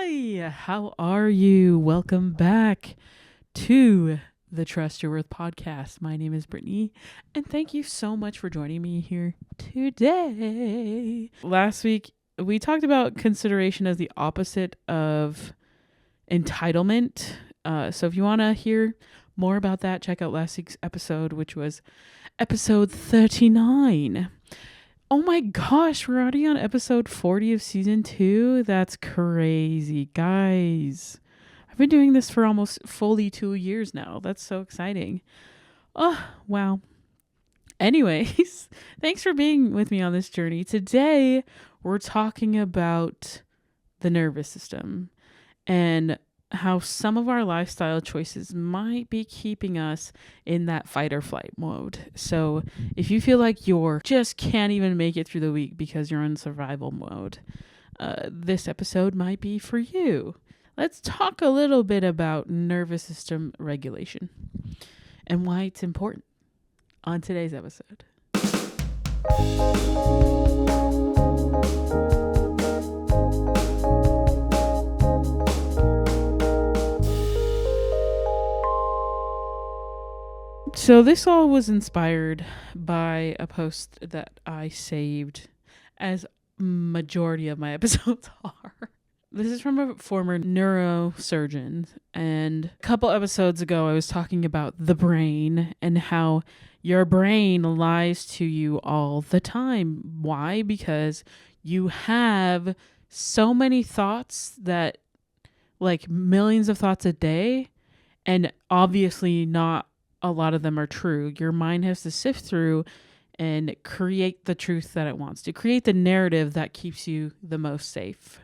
Hi, how are you? Welcome back to the Trust Your Worth podcast. My name is Brittany, and thank you so much for joining me here today. Last week, we talked about consideration as the opposite of entitlement. So if you want to hear more about that, check out last week's episode, which was episode 39. Oh my gosh, we're already on episode 40 of season 2. That's crazy, guys. I've been doing this for almost fully 2 years now. That's so exciting. Oh, wow. Anyways, thanks for being with me on this journey. Today, we're talking about the nervous system and how some of our lifestyle choices might be keeping us in that fight or flight mode. So if you feel like you're just can't even make it through the week because you're in survival mode, this episode might be for you. Let's talk a little bit about nervous system regulation and why it's important on today's episode. So this all was inspired by a post that I saved, as majority of my episodes are. This is from a former neurosurgeon, and a couple episodes ago I was talking about the brain and how your brain lies to you all the time. Why? Because you have so many thoughts, that like millions of thoughts a day, and obviously not a lot of them are true. Your mind has to sift through and create the truth that it wants to, create the narrative that keeps you the most safe.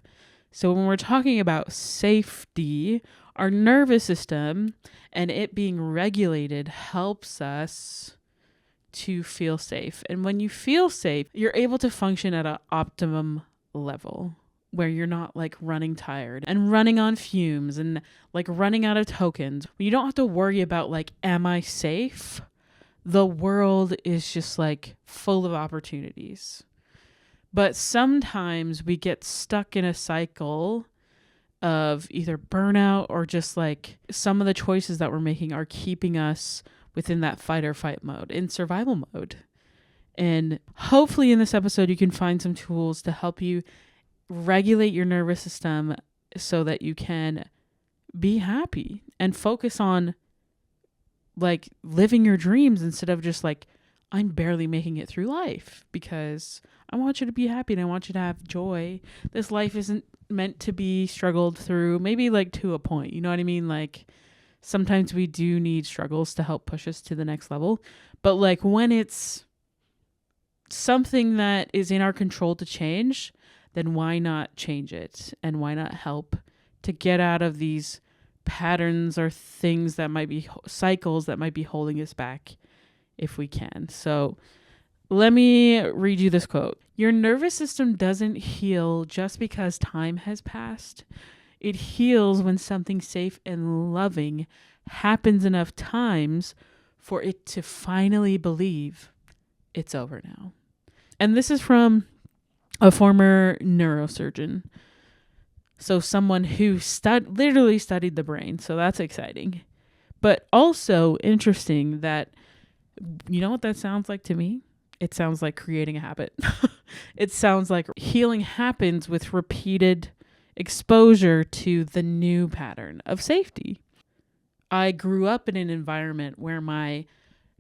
So when we're talking about safety, our nervous system and it being regulated helps us to feel safe. And when you feel safe, you're able to function at an optimum level, where you're not like running tired and running on fumes and like running out of tokens. You don't have to worry about like, am I safe? The world is just like full of opportunities. But sometimes we get stuck in a cycle of either burnout or just like some of the choices that we're making are keeping us within that fight or fight mode, in survival mode. And hopefully in this episode, you can find some tools to help you regulate your nervous system so that you can be happy and focus on like living your dreams instead of just like, I'm barely making it through life. Because I want you to be happy and I want you to have joy. This life isn't meant to be struggled through, maybe like to a point, you know what I mean? Like sometimes we do need struggles to help push us to the next level. But like when it's something that is in our control to change, then why not change it? And why not help to get out of these patterns or things that might be cycles that might be holding us back if we can? So let me read you this quote. Your nervous system doesn't heal just because time has passed. It heals when something safe and loving happens enough times for it to finally believe it's over now. And this is from a former neurosurgeon. So someone who literally studied the brain. So that's exciting. But also interesting that, you know what that sounds like to me? It sounds like creating a habit. It sounds like healing happens with repeated exposure to the new pattern of safety. I grew up in an environment where my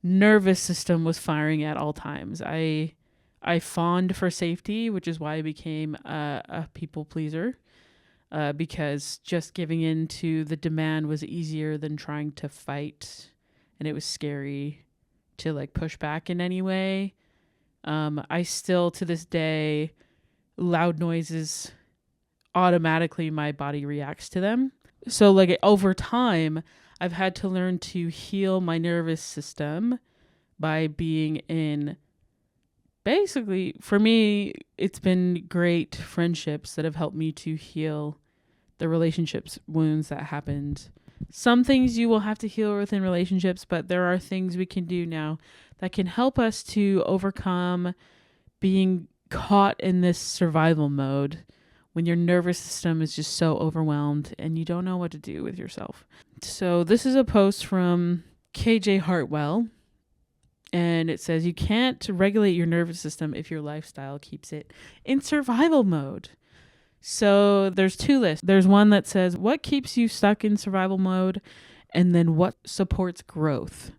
nervous system was firing at all times. I fawned for safety, which is why I became a people pleaser, because just giving in to the demand was easier than trying to fight, and it was scary to like push back in any way. I still, to this day, loud noises, automatically my body reacts to them. So like over time, I've had to learn to heal my nervous system by being in, basically, for me, it's been great friendships that have helped me to heal the relationships wounds that happened. Some things you will have to heal within relationships, but there are things we can do now that can help us to overcome being caught in this survival mode when your nervous system is just so overwhelmed and you don't know what to do with yourself. So this is a post from KJ Hartwell, and it says, you can't regulate your nervous system if your lifestyle keeps it in survival mode. So there's two lists. There's one that says what keeps you stuck in survival mode, and then what supports growth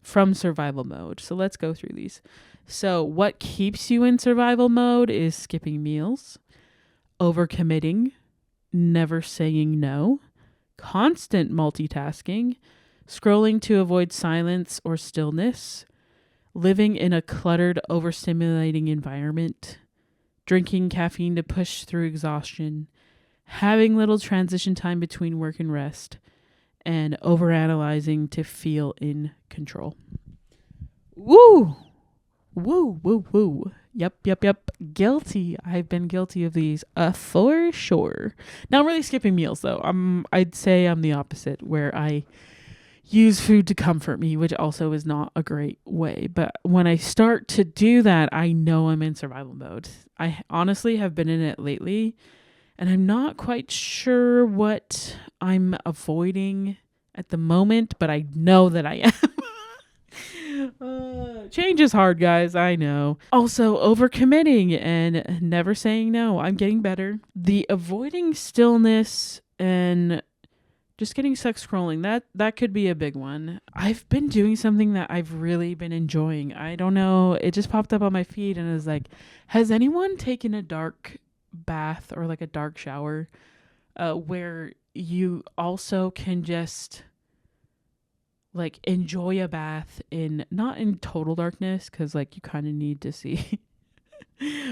from survival mode. So let's go through these. So what keeps you in survival mode is skipping meals, overcommitting, never saying no, constant multitasking, scrolling to avoid silence or stillness, living in a cluttered, overstimulating environment, drinking caffeine to push through exhaustion, having little transition time between work and rest, and overanalyzing to feel in control. Woo! Woo, woo, woo. Yep. Guilty. I've been guilty of these for sure. Not really skipping meals though. I'd say I'm the opposite, where I use food to comfort me, which also is not a great way. But when I start to do that, I know I'm in survival mode. I honestly have been in it lately, and I'm not quite sure what I'm avoiding at the moment, but I know that I am. Change is hard, guys. I know. Also, overcommitting and never saying no. I'm getting better. The avoiding stillness and just getting stuck scrolling, that could be a big one. I've been doing something that I've really been enjoying. I don't know. It just popped up on my feed and it was like, has anyone taken a dark bath or like a dark shower where you also can just like enjoy a bath in, not in total darkness, because like you kind of need to see,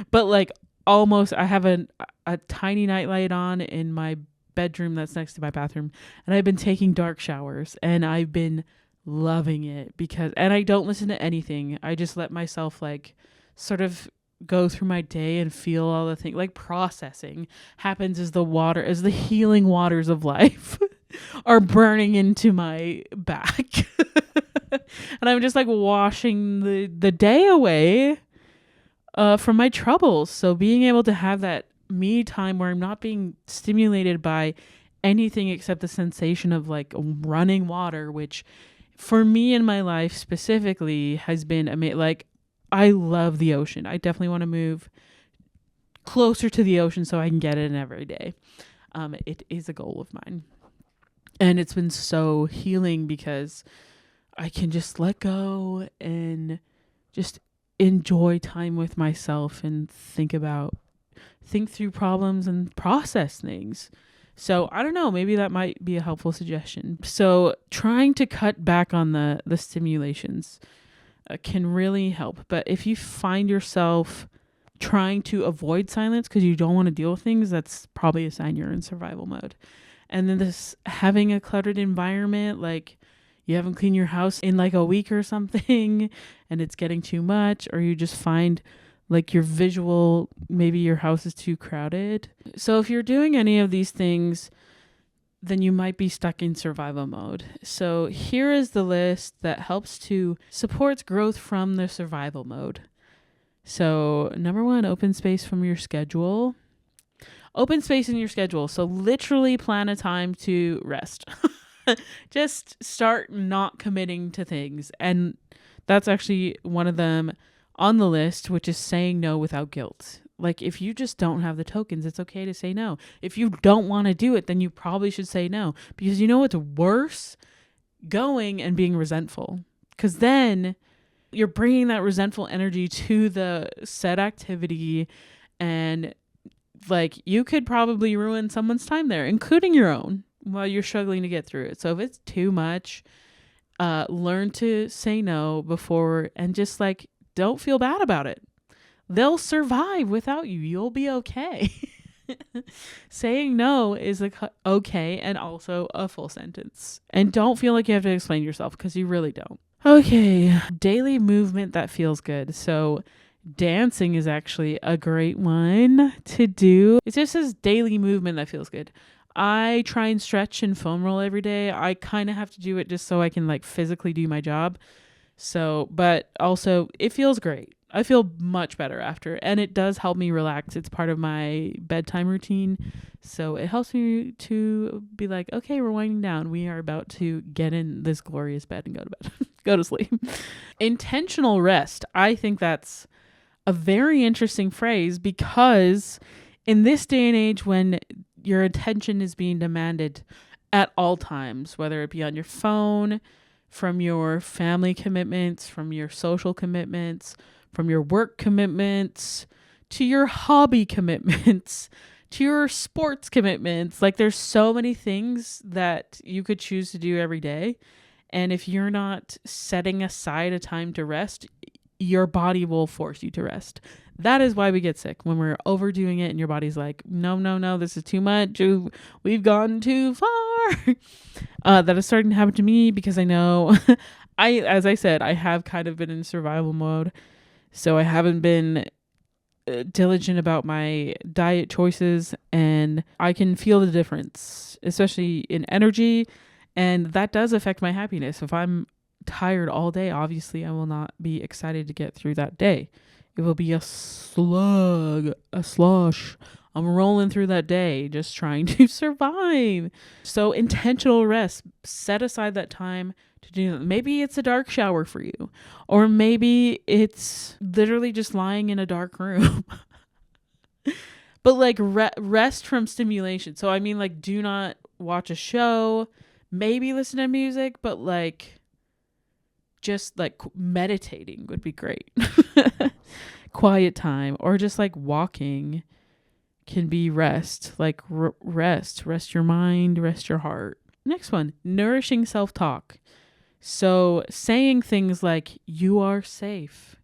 but like almost, I have a tiny nightlight on in my bedroom that's next to my bathroom, and I've been taking dark showers and I've been loving it and I don't listen to anything. I just let myself like sort of go through my day and feel all the things. Like processing happens as the healing waters of life are burning into my back. And I'm just like washing the day away from my troubles. So being able to have that me time where I'm not being stimulated by anything except the sensation of like running water, which for me in my life specifically has been like, I love the ocean. I definitely want to move closer to the ocean so I can get in every day. It is a goal of mine. And it's been so healing because I can just let go and just enjoy time with myself and think through problems and process things. So I don't know, maybe that might be a helpful suggestion. So trying to cut back on the stimulations can really help. But if you find yourself trying to avoid silence because you don't want to deal with things, that's probably a sign you're in survival mode. And then this having a cluttered environment, like you haven't cleaned your house in like a week or something and it's getting too much, or you just find like your visual, maybe your house is too crowded. So if you're doing any of these things, then you might be stuck in survival mode. So here is the list that supports growth from the survival mode. So number 1, open space from your schedule. Open space in your schedule. So literally plan a time to rest. Just start not committing to things. And that's actually one of them on the list, which is saying no without guilt. Like if you just don't have the tokens, it's okay to say no. If you don't want to do it, then you probably should say no, because you know what's worse? Going and being resentful, because then you're bringing that resentful energy to the said activity, and like you could probably ruin someone's time there, including your own, while you're struggling to get through it. So if it's too much, learn to say no before, and just like don't feel bad about it. They'll survive without you. You'll be okay. Saying no is okay and also a full sentence. And don't feel like you have to explain yourself, because you really don't. Okay, daily movement that feels good. So dancing is actually a great one to do. It just says daily movement that feels good. I try and stretch and foam roll every day. I kind of have to do it just so I can like physically do my job. So, but also it feels great. I feel much better after, and it does help me relax. It's part of my bedtime routine. So it helps me to be like, okay, we're winding down. We are about to get in this glorious bed and go to bed, go to sleep. Intentional rest. I think that's a very interesting phrase, because in this day and age when your attention is being demanded at all times, whether it be on your phone, from your family commitments, from your social commitments, from your work commitments, to your hobby commitments, to your sports commitments. Like, there's so many things that you could choose to do every day. And if you're not setting aside a time to rest, your body will force you to rest. That is why we get sick, when we're overdoing it and your body's like, no, this is too much. We've gone too far. That is starting to happen to me, because I know as I said, I have kind of been in survival mode. So I haven't been diligent about my diet choices, and I can feel the difference, especially in energy. And that does affect my happiness. If I'm tired all day, obviously I will not be excited to get through that day. It will be a slosh. I'm rolling through that day just trying to survive. So intentional rest. Set aside that time to do that. Maybe it's a dark shower for you, or maybe it's literally just lying in a dark room. But like rest from stimulation. So I mean, like, do not watch a show, maybe listen to music, but like just like meditating would be great. Quiet time, or just like walking can be rest. Like rest your mind, rest your heart. Next one, nourishing self-talk. So saying things like, you are safe,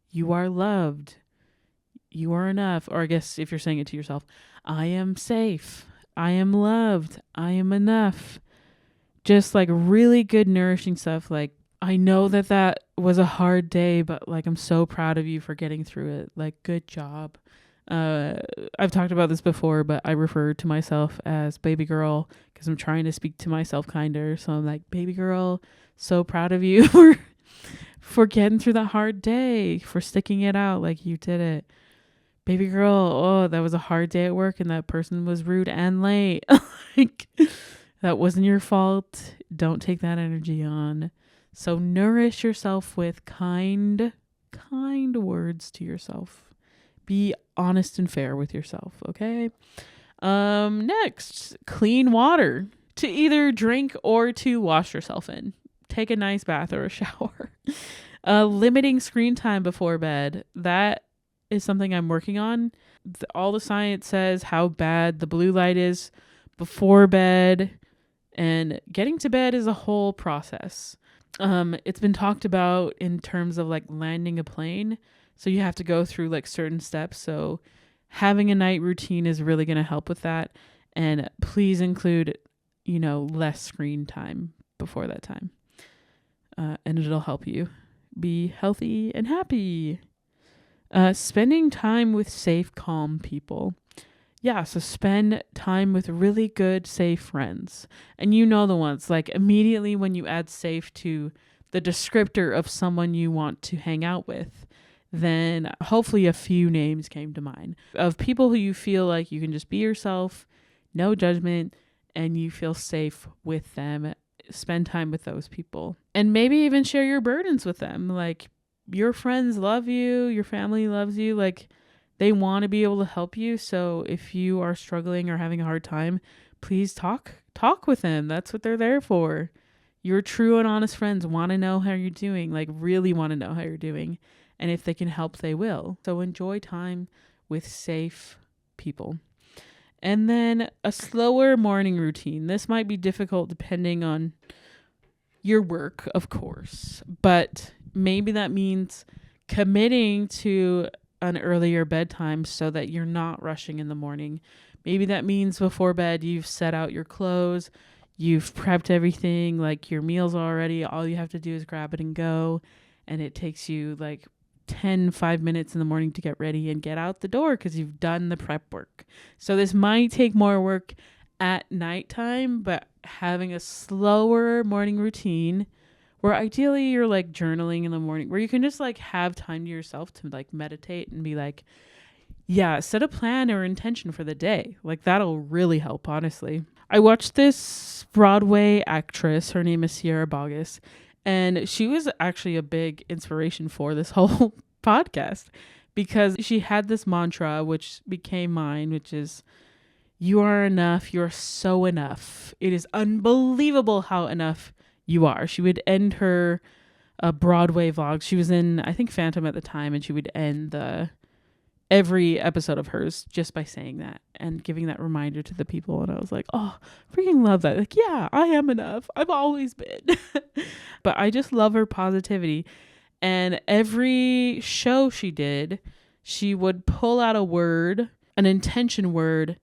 you are loved, you are enough. Or I guess if you're saying it to yourself, I am safe, I am loved, I am enough. Just like really good nourishing stuff. Like, I know that was a hard day, but like, I'm so proud of you for getting through it. Like, good job. I've talked about this before, but I refer to myself as baby girl because I'm trying to speak to myself kinder. So I'm like, baby girl, so proud of you for getting through that hard day, for sticking it out like you did it. Baby girl, oh, that was a hard day at work and that person was rude and late. Like, that wasn't your fault. Don't take that energy on. So nourish yourself with kind words to yourself. Be honest and fair with yourself, okay? Next, clean water to either drink or to wash yourself in. Take a nice bath or a shower. Limiting screen time before bed. That is something I'm working on. All the science says how bad the blue light is before bed, and getting to bed is a whole process. It's been talked about in terms of like landing a plane. So you have to go through like certain steps. So having a night routine is really going to help with that. And please include, less screen time before that time. And it'll help you be healthy and happy. Spending time with safe, calm people. Yeah, so spend time with really good, safe friends. And you know the ones, like immediately when you add safe to the descriptor of someone you want to hang out with, then hopefully a few names came to mind of people who you feel like you can just be yourself, no judgment, and you feel safe with them. Spend time with those people. And maybe even share your burdens with them. Like, your friends love you, your family loves you, like, they want to be able to help you. So if you are struggling or having a hard time, please talk with them. That's what they're there for. Your true and honest friends want to know how you're doing, like really want to know how you're doing. And if they can help, they will. So enjoy time with safe people. And then a slower morning routine. This might be difficult depending on your work, of course. But maybe that means committing to an earlier bedtime so that you're not rushing in the morning. Maybe that means before bed you've set out your clothes, you've prepped everything, like your meals already. All you have to do is grab it and go. And it takes you like 5 minutes in the morning to get ready and get out the door because you've done the prep work. So this might take more work at nighttime, but having a slower morning routine where ideally you're like journaling in the morning, where you can just like have time to yourself to like meditate and be like, yeah, set a plan or intention for the day. Like that'll really help, honestly. I watched this Broadway actress. Her name is Sierra Boggess. And she was actually a big inspiration for this whole podcast because she had this mantra, which became mine, which is, you are enough. You're so enough. It is unbelievable how enough you are. She would end her Broadway vlog. She was in, I think, Phantom at the time, and she would end every episode of hers just by saying that and giving that reminder to the people. And I was like, oh, freaking love that. Like, yeah, I am enough. I've always been. But I just love her positivity. And every show she did, she would pull out a word, an intention word,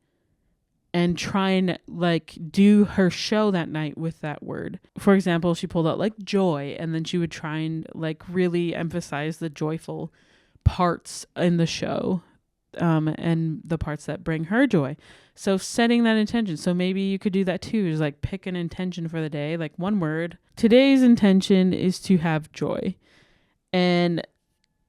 and try and like do her show that night with that word. For example, she pulled out like joy, and then she would try and like really emphasize the joyful parts in the show, and the parts that bring her joy. So setting that intention. So maybe you could do that too, is like pick an intention for the day, like one word. Today's intention is to have joy. And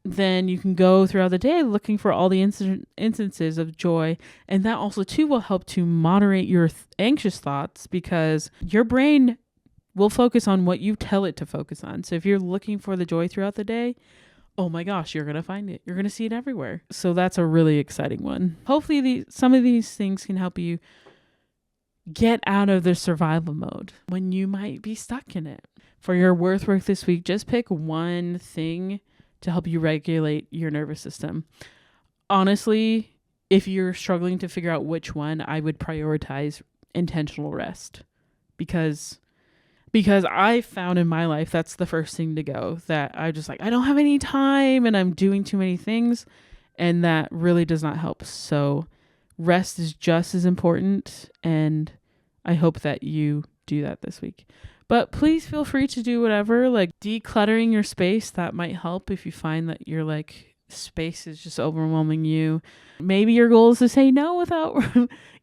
then you can go throughout the day looking for all the instances of joy. And that also too will help to moderate your anxious thoughts, because your brain will focus on what you tell it to focus on. So if you're looking for the joy throughout the day, oh my gosh, you're going to find it. You're going to see it everywhere. So that's a really exciting one. Hopefully some of these things can help you get out of the survival mode when you might be stuck in it. For your worth work this week, just pick one thing to help you regulate your nervous system. Honestly, if you're struggling to figure out which one, I would prioritize intentional rest, because I found in my life that's the first thing to go, that I just like, I don't have any time and I'm doing too many things, and that really does not help. So rest is just as important, and I hope that you do that this week. But please feel free to do whatever, like decluttering your space. That might help if you find that you're like, space is just overwhelming you. Maybe your goal is to say no without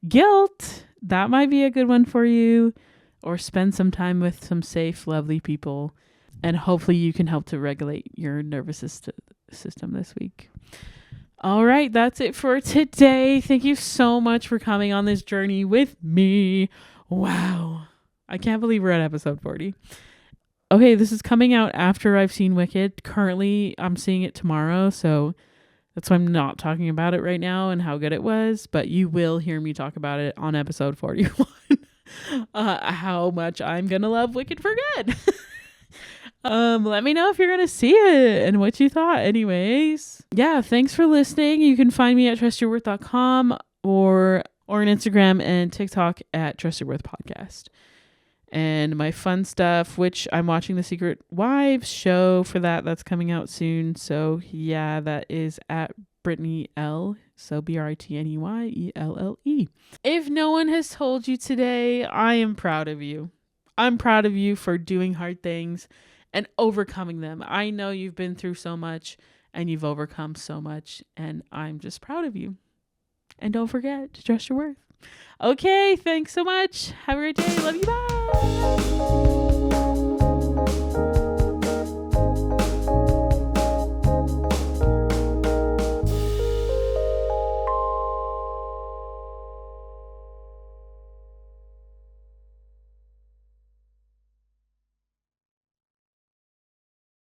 guilt. That might be a good one for you. Or spend some time with some safe, lovely people. And hopefully you can help to regulate your nervous system this week. All right, that's it for today. Thank you so much for coming on this journey with me. Wow. I can't believe we're at episode 40. Okay, this is coming out after I've seen Wicked. Currently, I'm seeing it tomorrow, so that's why I'm not talking about it right now and how good it was. But you will hear me talk about it on episode 41. How much I'm gonna love Wicked for good. Let me know if you're gonna see it and what you thought. Anyways, yeah, thanks for listening. You can find me at trustyourworth.com or on Instagram and TikTok at trustyourworthpodcast. And my fun stuff, which I'm watching the Secret Wives show for that's coming out soon. So yeah, that is at Brittany L. So BRITNEYELLE. If no one has told you today, I am proud of you. I'm proud of you for doing hard things and overcoming them. I know you've been through so much and you've overcome so much, and I'm just proud of you. And don't forget to trust your worth. Okay, thanks so much. Have a great day. Love you. Bye.